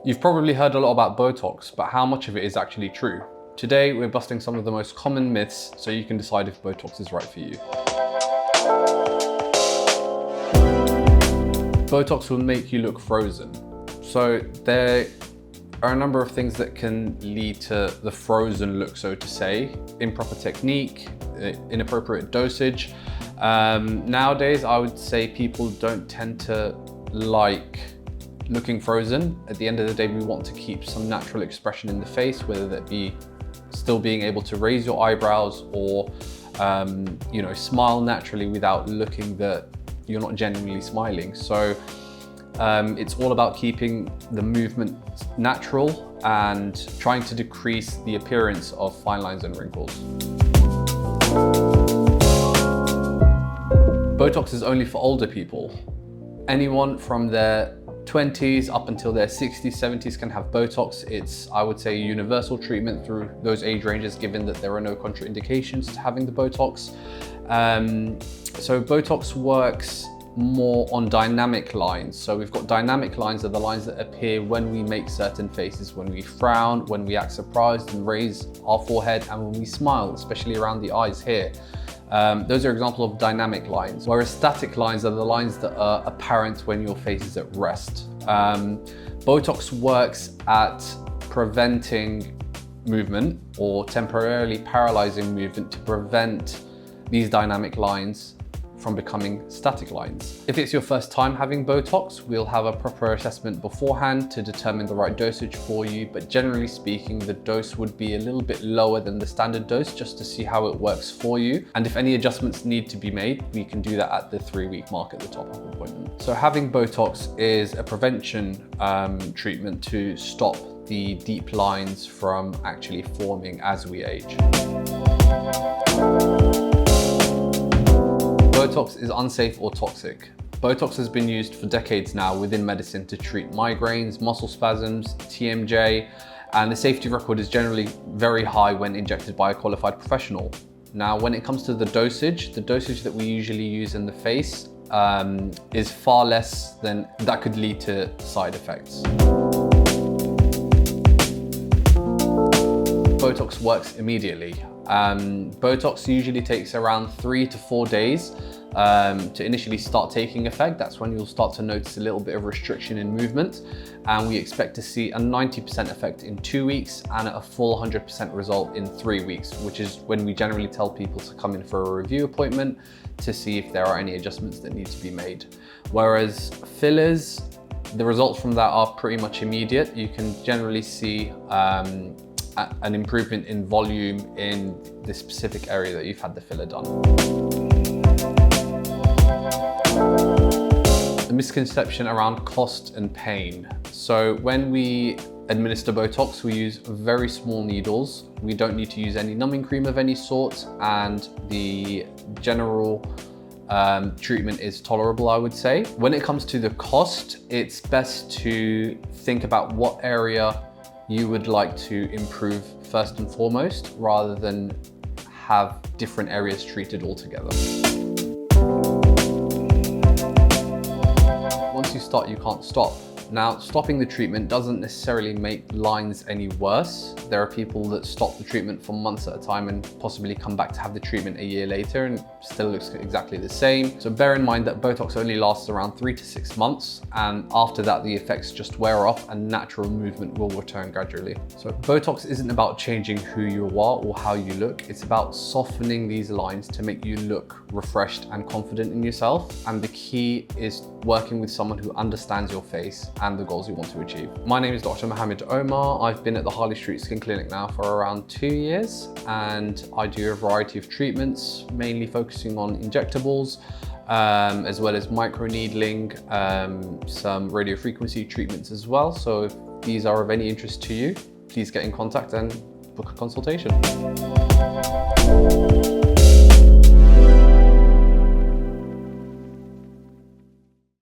You've probably heard a lot about Botox, but how much of it is actually true? Today, we're busting some of the most common myths so you can decide if Botox is right for you. Botox will make you look frozen. So there are a number of things that can lead to the frozen look, so to say. Improper technique, inappropriate dosage. Nowadays, I would say people don't tend to like looking frozen. At the end of the day, we want to keep some natural expression in the face, whether that be still being able to raise your eyebrows or smile naturally without looking that you're not genuinely smiling. So it's all about keeping the movement natural and trying to decrease the appearance of fine lines and wrinkles. Botox is only for older people. Anyone from their 20s up until their 60s, 70s can have Botox. It's, I would say, a universal treatment through those age ranges, given that there are no contraindications to having the Botox. So Botox works more on dynamic lines. So we've got dynamic lines are the lines that appear when we make certain faces, when we frown, when we act surprised and raise our forehead, and when we smile, especially around the eyes here. Those are examples of dynamic lines, whereas static lines are the lines that are apparent when your face is at rest. Botox works at preventing movement or temporarily paralyzing movement to prevent these dynamic lines from becoming static lines. If it's your first time having Botox, we'll have a proper assessment beforehand to determine the right dosage for you, but generally speaking, the dose would be a little bit lower than the standard dose just to see how it works for you. And if any adjustments need to be made, we can do that at the 3-week mark at the top-up appointment. So having Botox is a prevention treatment to stop the deep lines from actually forming as we age. Botox is unsafe or toxic. Botox has been used for decades now within medicine to treat migraines, muscle spasms, TMJ, and the safety record is generally very high when injected by a qualified professional. Now, when it comes to the dosage that we usually use in the face is far less than that could lead to side effects. Botox works immediately. Botox usually takes around 3 to 4 days to initially start taking effect. That's when you'll start to notice a little bit of restriction in movement, and we expect to see a 90% effect in 2 weeks and a full 100% result in 3 weeks, which is when we generally tell people to come in for a review appointment to see if there are any adjustments that need to be made. Whereas fillers, the results from that are pretty much immediate. You can generally see an improvement in volume in the specific area that you've had the filler done. The misconception around cost and pain. So when we administer Botox, we use very small needles. We don't need to use any numbing cream of any sort, and the general treatment is tolerable, I would say. When it comes to the cost, it's best to think about what area you would like to improve first and foremost, rather than have different areas treated altogether. Once you start, you can't stop. Now, stopping the treatment doesn't necessarily make lines any worse. There are people that stop the treatment for months at a time and possibly come back to have the treatment a year later and still looks exactly the same. So bear in mind that Botox only lasts around 3 to 6 months, and after that, the effects just wear off and natural movement will return gradually. So Botox isn't about changing who you are or how you look. It's about softening these lines to make you look refreshed and confident in yourself. And the key is working with someone who understands your face and the goals you want to achieve. My name is Dr. Mohamed Omar. I've been at the Harley Street Skin Clinic now for around 2 years, and I do a variety of treatments, mainly focusing on injectables, as well as microneedling, some radiofrequency treatments as well. So if these are of any interest to you, please get in contact and book a consultation.